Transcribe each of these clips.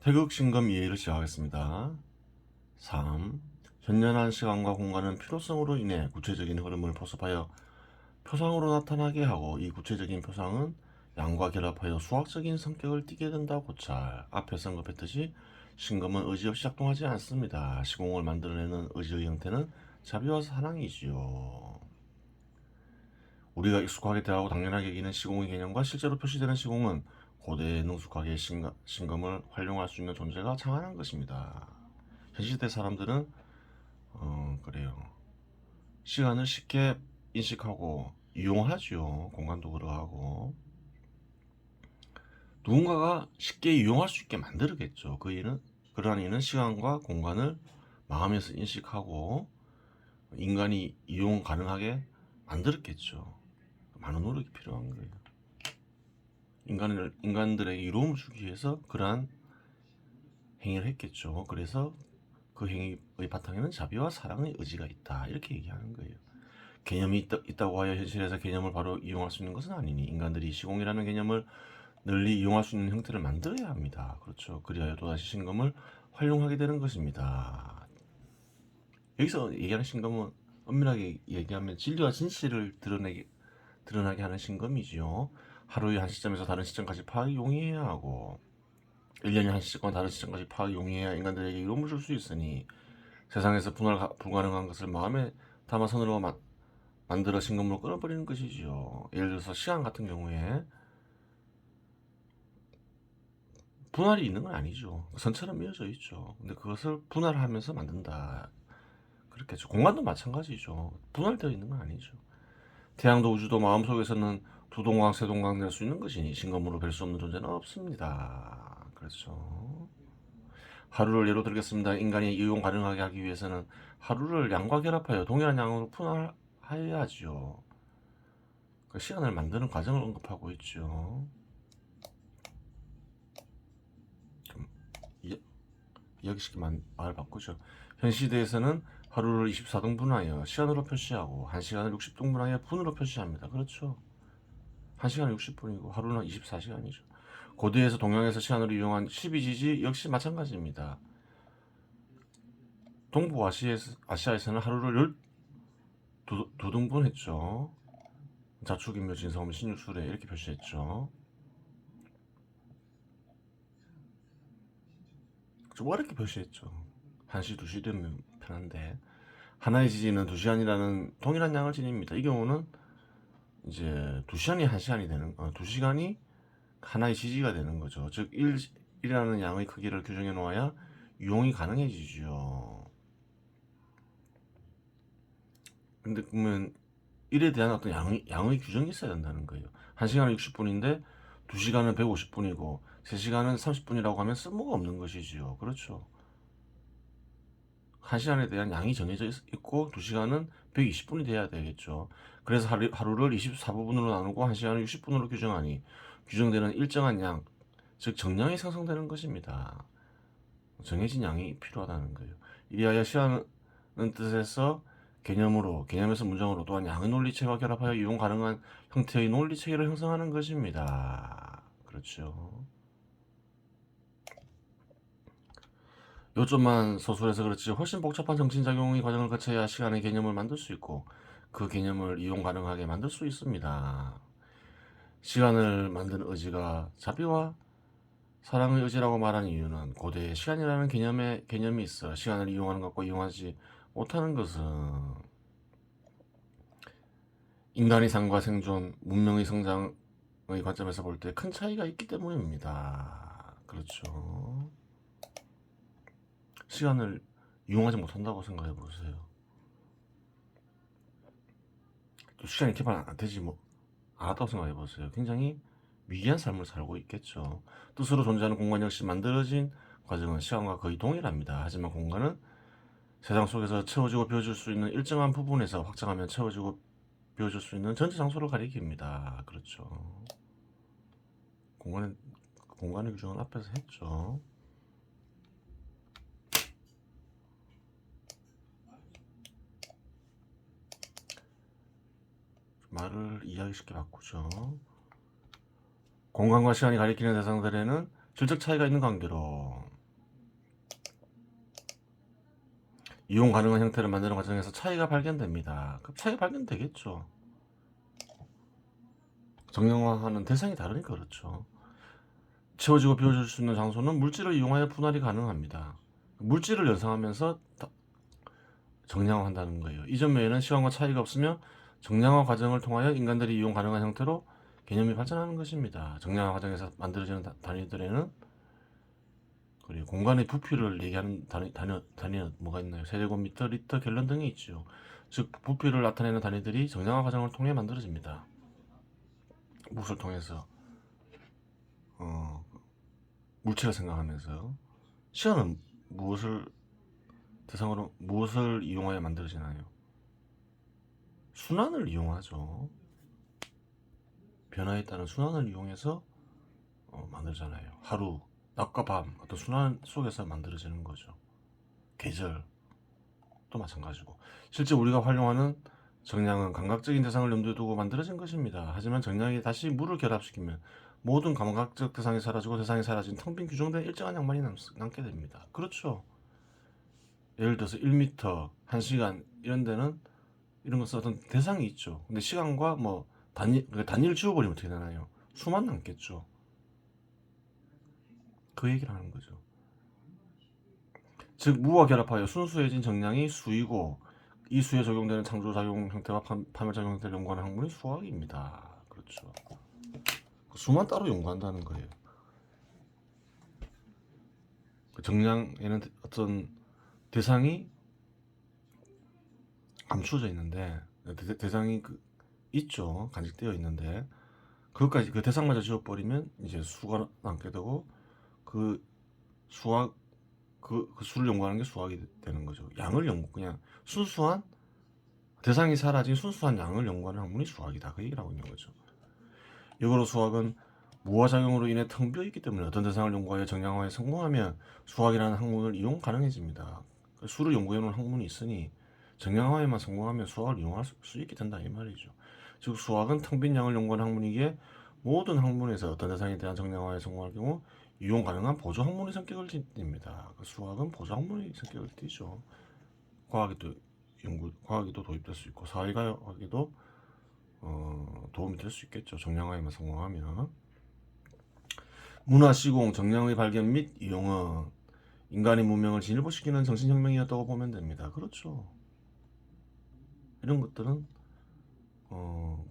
태극신검 이해를 시작하겠습니다. 3. 현존한 시간과 공간은 필요성으로 인해 구체적인 흐름을 포섭하여 표상으로 나타나게 하고, 이 구체적인 표상은 양과 결합하여 수학적인 성격을 띠게 된다. 고찰. 앞에서 언급했듯이 신검은 의지 없이 작동하지 않습니다. 시공을 만들어내는 의지의 형태는 자비와 사랑이지요. 우리가 익숙하게 대하고 당연하게 여기는 시공의 개념과 실제로 표시되는 시공은 고대에 능숙하게 신검을 활용할 수 있는 존재가 창안한 것입니다. 현 시대 사람들은 그래요. 시간을 쉽게 인식하고 이용하죠. 공간도 그러하고 누군가가 쉽게 이용할 수 있게 만들겠죠. 그러한 이는 시간과 공간을 마음에서 인식하고 인간이 이용 가능하게 만들었겠죠. 많은 노력이 필요한 거예요. 인간들에게 이로움을 주기 위해서 그러한 행위를 했겠죠. 그래서 그 행위의 바탕에는 자비와 사랑의 의지가 있다. 이렇게 얘기하는 거예요. 개념이 있다고 하여 현실에서 개념을 바로 이용할 수 있는 것은 아니니, 인간들이 시공이라는 개념을 널리 이용할 수 있는 형태를 만들어야 합니다. 그렇죠. 그리하여 또다시 신검을 활용하게 되는 것입니다. 여기서 얘기하는 신검은 엄밀하게 얘기하면 진리와 진실을 드러나게 하는 신검이지요. 하루의 한 시점에서 다른 시점까지 파악이 용이해야 하고, 1년의 한 시점과 다른 시점까지 파악이 용이해야 인간들에게 이로움을 줄 수 있으니, 세상에서 분할 불가능한 것을 마음에 담아 선으로 만들어 신검으로 끊어버리는 것이지요. 예를 들어서 시간 같은 경우에 분할이 있는 건 아니죠. 선처럼 이어져 있죠. 근데 그것을 분할하면서 만든다. 그렇겠죠. 공간도 마찬가지죠. 분할되어 있는 건 아니죠. 태양도 우주도 마음속에서는 두 동강, 세 동강 될 수 있는 것이니 신검으로 뵐 수 없는 존재는 없습니다. 그렇죠. 하루를 예로 들겠습니다. 인간이 이용 가능하게 하기 위해서는 하루를 양과 결합하여 동일한 양으로 분할해야지요. 그 시간을 만드는 과정을 언급하고 있죠. 좀 이야기식 말을 바꾸죠. 현 시대에서는 하루를 24등분하여 시간으로 표시하고 1시간을 60등분하여 분으로 표시합니다. 그렇죠. 1시간은 60분이고 하루는 24시간이죠. 고대에서 동양에서 시간으로 이용한 12지지 역시 마찬가지입니다. 동부 아시아에서는 하루를 12등분 했죠. 자축인묘 진성음 신유술에 이렇게 표시했죠. 좀 어렵게 표시했죠. 1시, 2시 되면 편한데, 하나의 지지는 2시간이라는 동일한 양을 지닙니다. 이 경우는 이제 2시간이 1시간이 되는, 2시간이 하나의 지지가 되는 거죠. 즉 1이라는 양의 크기를 규정해 놓아야 유용이 가능해지죠. 근데 그러면 1에 대한 어떤 양의 규정이 있어야 된다는 거예요. 1시간은 60분인데 2시간은 150분이고 3시간은 30분이라고 하면 쓸모가 없는 것이지요. 그렇죠. 1시간에 대한 양이 정해져 있고 2시간은 120분이 돼야 되겠죠. 그래서 하루를 24부분으로 나누고 1시간을 60분으로 규정하니 규정되는 일정한 양, 즉 정량이 생성되는 것입니다. 정해진 양이 필요하다는 거예요. 이리하여 시간은 뜻에서 개념에서 문장으로, 또한 양의 논리체와 결합하여 이용 가능한 형태의 논리체계를 형성하는 것입니다. 그렇죠. 요점만 서술해서 그렇지 훨씬 복잡한 정신작용의 과정을 거쳐야 시간의 개념을 만들 수 있고 그 개념을 이용 가능하게 만들 수 있습니다. 시간을 만드는 의지가 자비와 사랑의 의지라고 말하는 이유는 고대에 시간이라는 개념이 있어 시간을 이용하는 것과 이용하지 못하는 것은 인간의 삶과 생존, 문명의 성장의 관점에서 볼 때 큰 차이가 있기 때문입니다. 그렇죠. 시간을 이용하지 못한다고 생각해 보세요. 또 시간이 개발 안 되지 않았다고 생각해 보세요. 굉장히 미개한 삶을 살고 있겠죠. 뜻으로 존재하는 공간 역시 만들어진 과정은 시간과 거의 동일합니다. 하지만 공간은 세상 속에서 채워지고 비워질 수 있는 일정한 부분에서 확장하면 채워지고 비워질 수 있는 전체 장소를 가리킵니다. 그렇죠. 공간의 규정은 앞에서 했죠. 말을 이야기쉽게 바꾸죠. 공간과 시간이 가리키는 대상들에는 질적 차이가 있는 관계로 이용 가능한 형태를 만드는 과정에서 차이가 발견됩니다. 그 차이가 발견되겠죠. 정량화하는 대상이 다르니까 그렇죠. 채워지고 비워질 수 있는 장소는 물질을 이용하여 분할이 가능합니다. 물질을 연상하면서 정량화한다는 거예요. 이점 외에는 시간과 차이가 없으며 정량화 과정을 통하여 인간들이 이용 가능한 형태로 개념이 발전하는 것입니다. 정량화 과정에서 만들어지는 단위들에는 그리고 공간의 부피를 얘기하는 단위는 뭐가 있나요? 세제곱미터, 리터, 갤런 등이 있죠. 즉 부피를 나타내는 단위들이 정량화 과정을 통해 만들어집니다. 무엇을 통해서? 물체를 생각하면서. 시간은 무엇을 대상으로 무엇을 이용하여 만들어지나요? 순환을 이용하죠. 변화에 따른 순환을 이용해서 만들잖아요. 하루, 낮과 밤 어떤 순환 속에서 만들어지는 거죠. 계절도 마찬가지고. 실제 우리가 활용하는 정량은 감각적인 대상을 염두에 두고 만들어진 것입니다. 하지만 정량이 다시 물을 결합시키면 모든 감각적 대상이 사라지고 대상이 사라진 텅 빈 규정된 일정한 양만이 남게 됩니다. 그렇죠. 예를 들어서 1m, 1시간 이런 데는 이런 것은 어떤 대상이 있죠. 근데 시간과 뭐 단위를 지워버리면 어떻게 되나요? 수만 남겠죠. 그 얘기를 하는 거죠. 즉 무와 결합하여 순수해진 정량이 수이고 이 수에 적용되는 창조작용 형태와 파멸작용 형태를 연구하는 학문이 수학입니다. 그렇죠. 수만 따로 연구한다는 거예요. 정량에는 어떤 대상이 감추어져 있는데 대상이 있죠. 간직되어 있는데 그것까지 그 대상마저 지워버리면 이제 수가 남게 되고 그 수학 그 수를 연구하는 게 수학이 되는 거죠. 그냥 순수한 대상이 사라진 순수한 양을 연구하는 학문이 수학이다. 그 얘기를 하고 있는 거죠. 역으로 수학은 무화 작용으로 인해 텅 비어 있기 때문에 어떤 대상을 연구하여 정량화에 성공하면 수학이라는 학문을 이용 가능해집니다. 수를 연구해 놓은 학문이 있으니 정량화에만 성공하면 수학을 이용할 수 있게 된다 이 말이죠. 즉 수학은 텅 빈 양을 연구하는 학문이기에 모든 학문에서 어떤 대상에 대한 정량화에 성공할 경우 이용 가능한 보조 학문의 성격을 띱니다. 수학은 보조 학문의 성격을 띠죠. 과학에도 도입될 수 있고 사회과학에도 도움이 될 수 있겠죠. 정량화에만 성공하면. 문화 시공 정량의 발견 및 이용은 인간의 문명을 진일보시키는 정신혁명이었다고 보면 됩니다. 그렇죠. 이런 것들은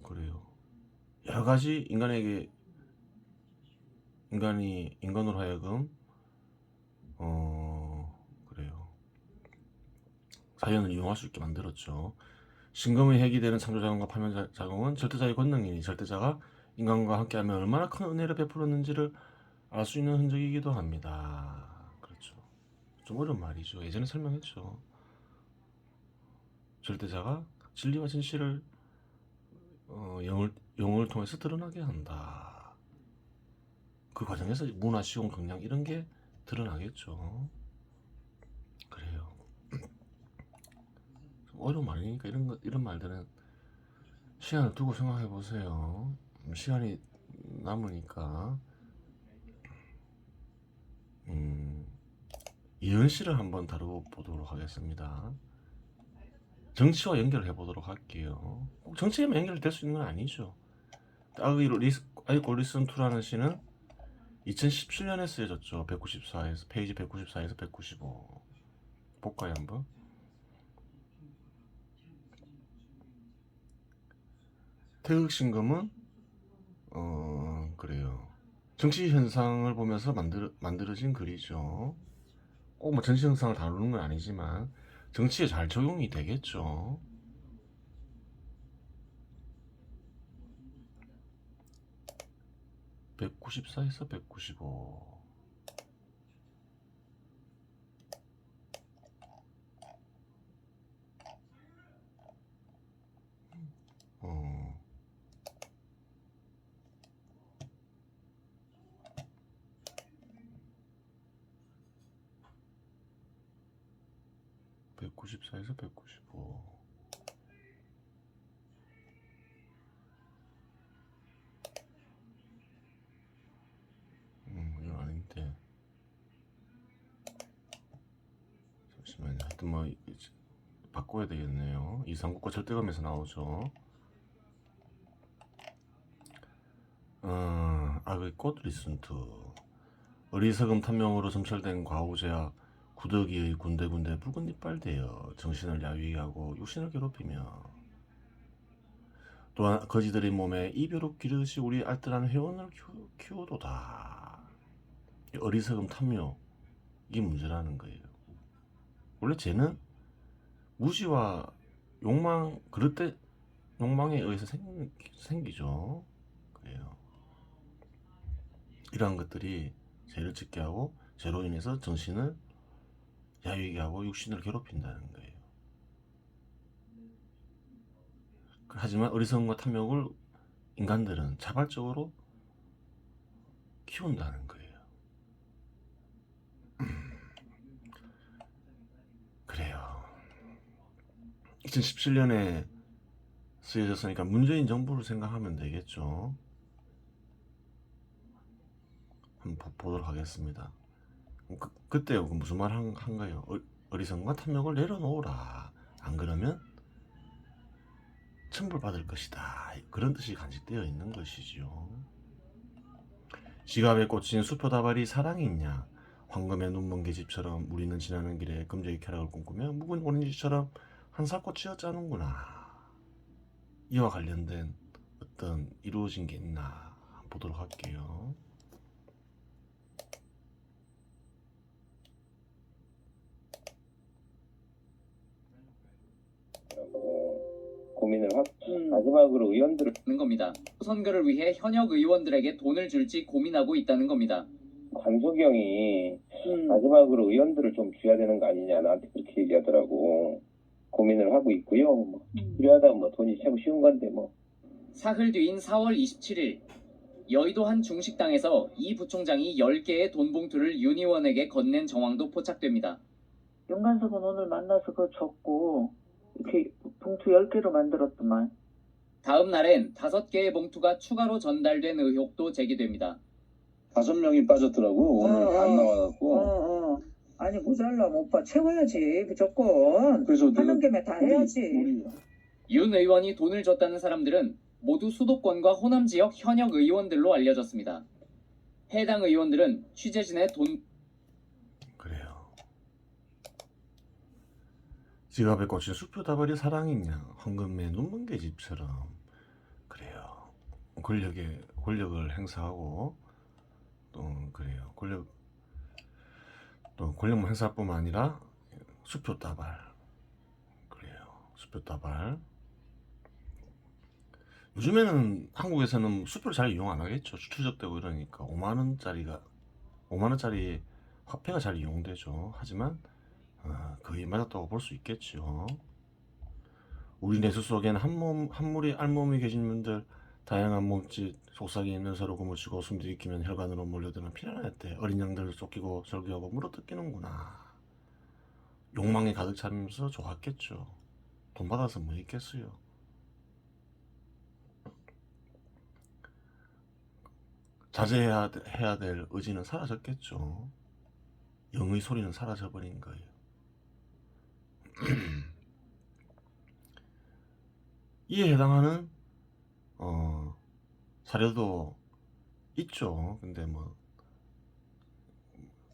그래요. 여러 가지 인간으로 하여금 그래요. 자연을 이용할 수 있게 만들었죠. 신금의 핵이 되는 창조작용과 파멸작용은 절대자의 권능이니 절대자가 인간과 함께하면 얼마나 큰 은혜를 베풀었는지를 알 수 있는 흔적이기도 합니다. 그렇죠. 좀 어려운 말이죠. 예전에 설명했죠. 절대자가 진리와 진실을 영을 통해서 드러나게 한다. 그 과정에서 문화, 시공, 경량 이런 게 드러나겠죠. 그래요. 좀 어려운 말이니까 이런 말들은 시간을 두고 생각해 보세요. 시간이 남으니까 이현 씨를 한번 다뤄보도록 하겠습니다. 정치와 연결해 보도록 할게요. 꼭 정치에만 연결될 수 있는 건 아니죠. 아이고 리슨 2라는 시는 2017년에 쓰여졌죠. 194에서 페이지 194에서 195 볼까요 한번? 태극신금은 그래요. 정치 현상을 보면서 만들어진 글이죠. 꼭 뭐 정치 현상을 다루는 건 아니지만 정치에 잘 적용이 되겠죠. 194에서 195 어, 194에서 195 이건 아닌데 잠시만요. 어쨌든 뭐 바꿔야 되겠네요. 이상국과 절대감에서 나오죠. 악의 꽃 리슨트. 어리석음 탐명으로 점철된 과오제와 구더기의 군데군데 붉은 이빨대어 정신을 야위하고 육신을 괴롭히며 또한 거지들의 몸에 이벼룩 기르시 우리 알뜰한 회원을 키우도다. 어리석음 탐욕, 이게 문제라는 거예요. 원래 쟤는 무지와 욕망, 그럴 때 욕망에 의해서 생기죠. 그래요. 이러한 것들이 죄를 짓게 하고 죄로 인해서 정신을 야위게 하고 육신을 괴롭힌다는 거예요. 하지만 어리석음과 탐욕을 인간들은 자발적으로 키운다는 거예요. 그래요. 2017년에 쓰여졌으니까 문재인 정부를 생각하면 되겠죠. 한번 보도록 하겠습니다. 그때 무슨 말 한 거예요? 어리석음과 탐욕을 내려놓으라. 안 그러면 천벌받을 것이다. 그런 뜻이 간직되어 있는 것이죠. 지갑에 꽂힌 수표다발이 사랑이 있냐? 황금의 눈먼 계집처럼 우리는 지나는 길에 금제의 쾌락을 꿈꾸며 묵은 오렌지처럼 한사꽃이어 짜는구나. 이와 관련된 어떤 이루어진 게 있나 보도록 할게요. 고민을 하고 마지막으로 의원들을 는 겁니다. 선거를 위해 현역 의원들에게 돈을 줄지 고민하고 있다는 겁니다. 관석이 형이 마지막으로 의원들을 좀 줘야 되는 거 아니냐 나한테 그렇게 얘기하더라고. 고민을 하고 있고요. 뭐 필요하다면 뭐 돈이 참 쉬운 건데 뭐. 사흘 뒤인 4월 27일 여의도 한 중식당에서 이 부총장이 10개의 돈 봉투를 윤 의원에게 건넨 정황도 포착됩니다. 윤관석은 오늘 만나서 그거 줬고 이렇게 봉투 10개로 만들었더만. 다음 날엔 5개의 봉투가 추가로 전달된 의혹도 제기됩니다. 5명이 빠졌더라고. 오늘 안 나와갖고. 아니 모자라면 오빠 채워야지 무조건. 그래서 하는 김에 다 해야지. 윤 의원이 돈을 줬다는 사람들은 모두 수도권과 호남 지역 현역 의원들로 알려졌습니다. 해당 의원들은 취재진의 돈 그래요. 지갑에 꽂힌 수표다발이 사랑이 있냐? 황금의 눈먼 계집처럼. 그래요. 권력을 행사하고 또 그래요. 권력만 행사뿐만 아니라 수표다발. 그래요. 수표다발. 요즘에는 한국에서는 수표를 잘 이용 안 하겠죠. 추적되고 이러니까 5만원짜리 화폐가 잘 이용되죠. 하지만 거의 맞았다고 볼 수 있겠죠. 우리 내수 속엔 한물이 알몸이 계신 분들, 다양한 몸짓, 속삭이 있는 서로 고무치고 숨들이키면 혈관으로 몰려드는 피라냐 때 어린 양들을 쫓기고 절규하고 물어뜯기는구나. 욕망에 가득 차면서 좋았겠죠. 돈 받아서 뭐 있겠어요. 자제해야 될 의지는 사라졌겠죠. 영의 소리는 사라져버린 거예요. 이에 해당하는 사례도 있죠. 근데 뭐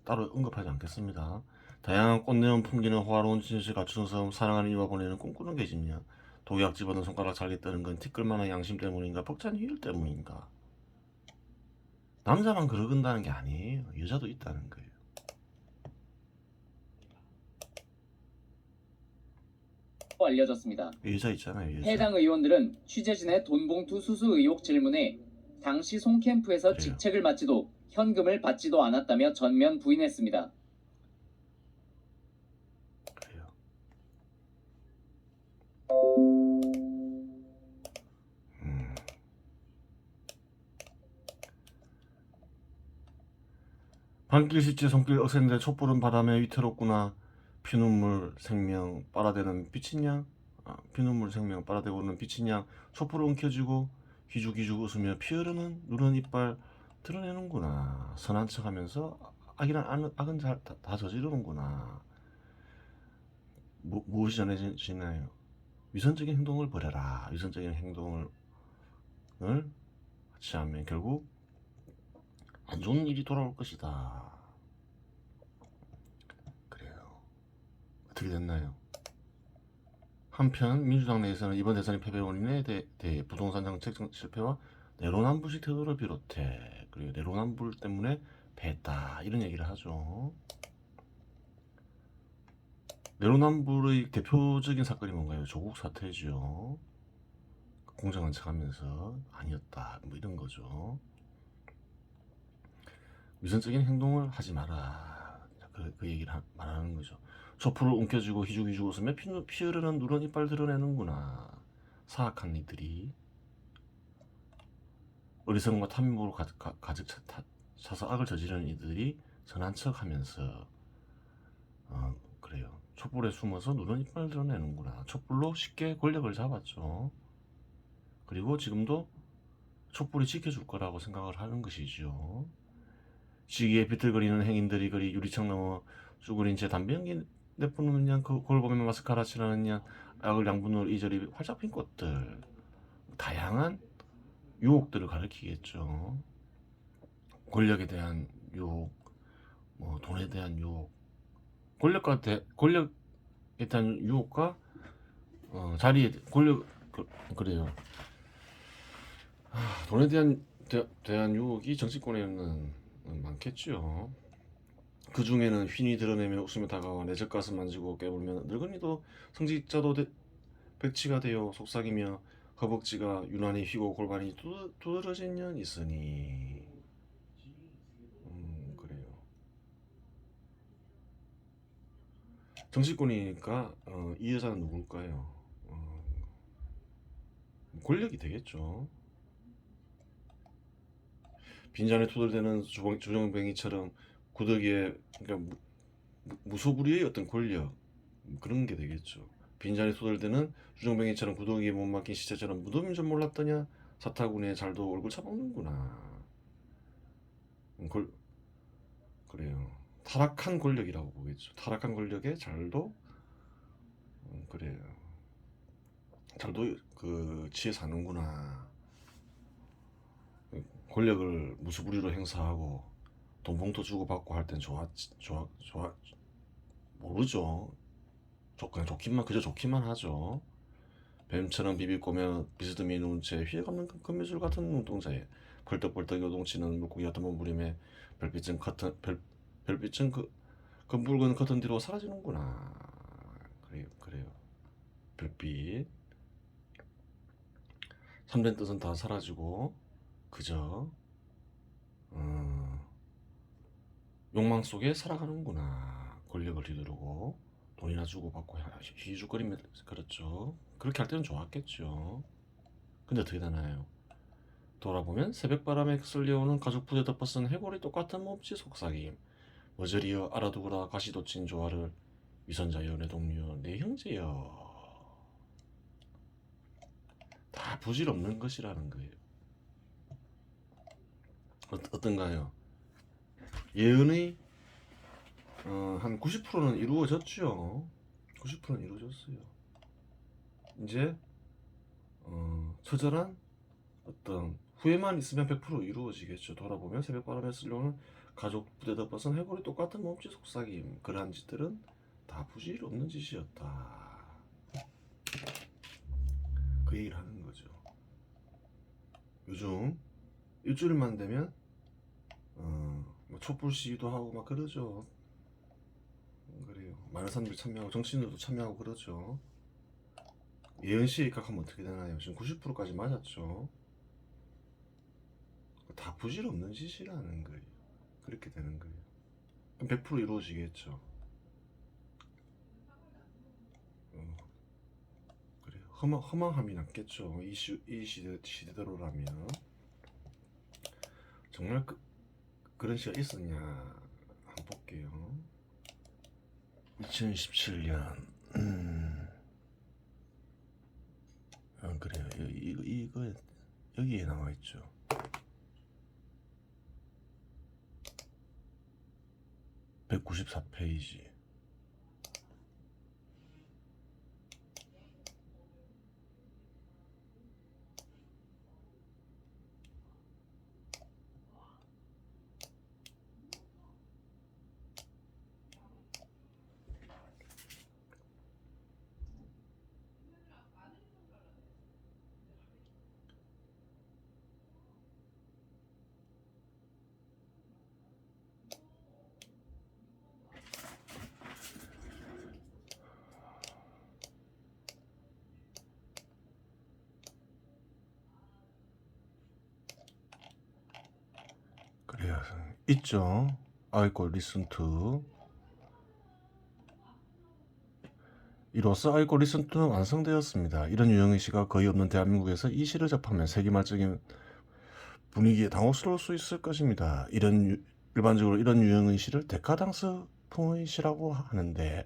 따로 언급하지 않겠습니다. 다양한 꽃내음 풍기는 호화로운 진실 갖추는 섬, 사랑하는 이와 보내는 꿈꾸는 계집냐? 독약 집어든 손가락 잘게 뜨는 건 티끌만한 양심 때문인가? 벅찬 희열 때문인가? 남자만 그러근다는 게 아니에요. 여자도 있다는 거예요. 알려졌습니다. 여자 있잖아요. 여자. 해당 의원들은 취재진의 돈봉투 수수 의혹 질문에 당시 송캠프에서 그래요. 직책을 맡지도 현금을 받지도 않았다며 전면 부인했습니다. 그래요. 발길 시체 손길 억센데 촛불은 바람에 위태롭구나. 피눈물 생명 빨아대는 빛인 양, 피눈물 생명 빨아대고는 빛인 양, 촛불을 움켜쥐고 기죽기죽 웃으며 피 흐르는 누런 이빨 드러내는구나. 선한 척하면서 악은 다 저지르는구나. 무엇이 전해지나요? 위선적인 행동을 버려라. 위선적인 행동을 취하면 결국 안 좋은 일이 돌아올 것이다. 그래요. 어떻게 됐나요? 한편 민주당 내에서는 이번 대선의 패배 원인에 대해 부동산 정책 실패와 내로남불식 태도를 비롯해 그리고 내로남불 때문에 패했다 이런 얘기를 하죠. 내로남불의 대표적인 사건이 뭔가요? 조국 사태죠. 공정한 척하면서 아니었다 뭐 이런 거죠. 위선적인 행동을 하지 마라. 그 얘기를 말하는 거죠. 촛불을 움켜쥐고 희죽희죽 웃으며 피 흐르는 누런 이빨 드러내는구나. 사악한 이들이 어리석음과 탐욕으로 가득 차서 악을 저지르는 이들이 선한 척하면서 그래요. 촛불에 숨어서 누런 이빨 드러내는구나. 촛불로 쉽게 권력을 잡았죠. 그리고 지금도 촛불이 지켜줄 거라고 생각을 하는 것이죠. 시기에 비틀거리는 행인들이 그리 유리창 넘어 쭈그린 채 담배 연기 내뿜는 양 그걸 보면 마스카라 칠하는 양 악을 양분으로 이저리 활짝 핀 꽃들 다양한 유혹들을 가리키겠죠. 권력에 대한 유혹, 뭐 돈에 대한 유혹, 권력에 대한 유혹과 자리에 권력 그래요. 돈에 대한 유혹이 정치권에는 많겠죠. 그 중에는 휘니 드러내며 웃으며 다가와 내 젖가슴 만지고 깨물면 늙은이도 성직자도 백치가 되어 속삭이며 허벅지가 유난히 휘고 골반이 두드러진 년 있으니 그래요. 정치권이니까 이 여자는 누굴까요? 권력이 되겠죠. 빈잔에 투덜대는 주정뱅이처럼 구더기에 그러니까 무소불위의 어떤 권력 그런 게 되겠죠. 빈잔에 투덜대는 주정뱅이처럼 구더기에 못 막힌 시체처럼 무덤인 줄 몰랐더냐. 사타구니에 잘도 얼굴 차먹는구나. 그래요. 타락한 권력이라고 보겠죠. 타락한 권력에 잘도 그래요. 잘도 그 지혜 사는구나. 권력을 무소불위로 행사하고 돈 봉투 주고 받고 할 땐 모르죠. 그냥 그저 좋기만 하죠. 뱀처럼 비비꼬며 비스듬히 누운 채 휘어감는 금미술 같은 눈동자에 벌떡벌떡 요동치는 물고기 같은 몸부림에 별빛은 그 붉은 커튼 뒤로 사라지는구나. 그래요. 별빛. 참된 뜻은 다 사라지고 그저 욕망 속에 살아가는구나. 권력을 뒤두르고 돈이나 주고 받고 희죽거리며 그렇죠. 그렇게 할 때는 좋았겠죠. 근데 어떻게 되나요? 돌아보면 새벽바람에 쓸려오는 가죽 부대 덮어쓴 해골이 똑같은 몸짓 속삭임. 머저리여 알아두거라 가시돋친 조화를 위선자여 내 동료여 내 형제여. 다 부질없는 것이라는 거예요. 어떤가요? 예언의 한 90%는 이루어졌죠. 90%는 이루어졌어요. 이제 처절한 어떤 후회만 있으면 100% 이루어지겠죠. 돌아보면 새벽바람에 쓸려오는 가족 부대 덮어선 해골이 똑같은 몸짓 속삭임. 그러한 짓들은 다 부질 없는 짓이었다. 그 얘기를 하는 거죠. 요즘 일주일만 되면 뭐 촛불 시위도 하고 막 그러죠. 그래요. 많은 사람들이 참여하고 정치인들도 참여하고 그러죠. 예언 시에 입각하면 어떻게 되나요? 지금 90%까지 맞았죠. 다 부질없는 짓이라는 거예요. 그렇게 되는 거예요. 그럼 100% 이루어지겠죠. 그래요. 허망함이 남겠죠. 이 시대대로라면. 정말 그런 시가 있었냐 한번 볼게요. 2017년 그래요. 이거 여기에 나와 있죠. (194페이지) 있죠. 아이고 리슨투. 이로써 아이고 리슨투는 완성되었습니다. 이런 유형의 시가 거의 없는 대한민국에서 이 시를 접하면 세기말적인 분위기에 당혹스러울 수 있을 것입니다. 일반적으로 이런 유형의 시를 데카당스풍의 시라고 하는데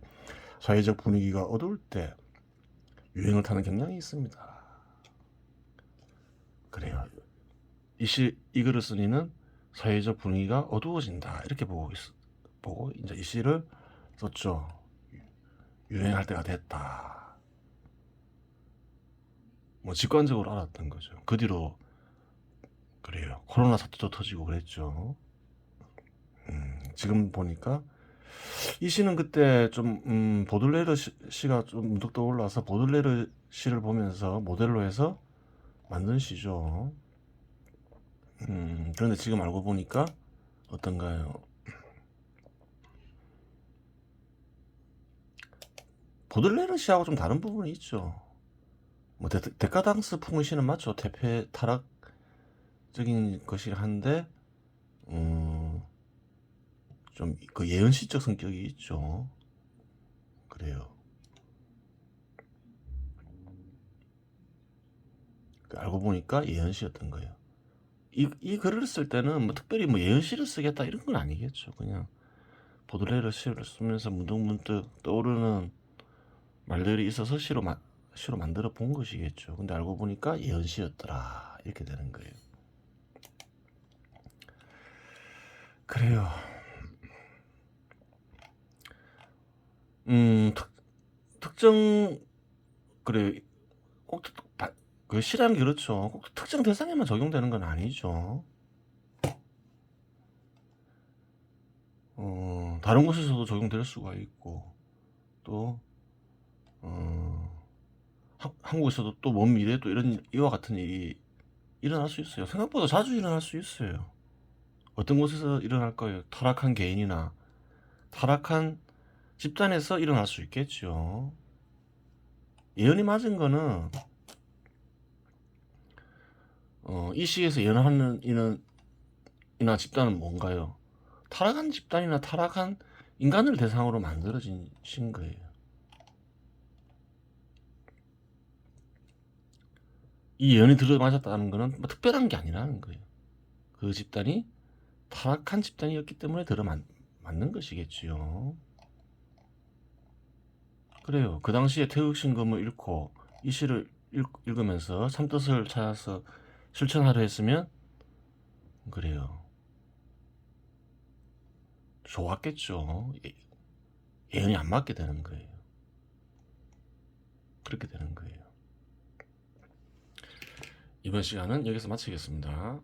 사회적 분위기가 어두울 때 유행을 타는 경향이 있습니다. 그래요. 이 글을 쓴 이는 사회적 분위기가 어두워진다 이렇게 보고 이제 이 시를 썼죠. 유행할 때가 됐다. 뭐 직관적으로 알았던 거죠. 그 뒤로 그래요. 코로나 사태도 터지고 그랬죠. 지금 보니까 이 시는 그때 좀 보들레르 시가 좀 문득 떠올라서 보들레르 시를 보면서 모델로 해서 만든 시죠. 그런데 지금 알고 보니까 어떤가요? 보들레르 시하고 좀 다른 부분이 있죠. 뭐 데카당스 풍의 시는 맞죠. 퇴폐 타락적인 것이 한데 좀 그 예언시적 성격이 있죠. 그래요. 알고 보니까 예언시였던 거예요. 이 글을 쓸 때는 뭐 특별히 뭐 예언시를 쓰겠다 이런 건 아니겠죠. 그냥 보들레르 시를 쓰면서 문득문득 떠오르는 말들이 있어서 시로 만들어 본 것이겠죠. 근데 알고 보니까 예언시였더라 이렇게 되는 거예요. 그래요. 특정 그래 꼭 그 시라는 게 그렇죠. 꼭 특정 대상에만 적용되는 건 아니죠. 다른 곳에서도 적용될 수가 있고 또 한국에서도 또 먼 미래에 또 이와 같은 일이 일어날 수 있어요. 생각보다 자주 일어날 수 있어요. 어떤 곳에서 일어날 거예요? 타락한 개인이나 타락한 집단에서 일어날 수 있겠죠. 예언이 맞은 거는 이 시에서 예언하는 이나 집단은 뭔가요? 타락한 집단이나 타락한 인간을 대상으로 만들어진 신 거예요. 이 예언이 들어맞았다는 거는 뭐 특별한 게 아니라는 거예요. 그 집단이 타락한 집단이었기 때문에 들어맞는 것이겠지요. 그래요. 그 당시에 태극신검을 읽고 이 시를 읽으면서 참뜻을 찾아서 실천하려 했으면 그래요. 좋았겠죠. 예언이 안 맞게 되는 거예요. 그렇게 되는 거예요. 이번 시간은 여기서 마치겠습니다.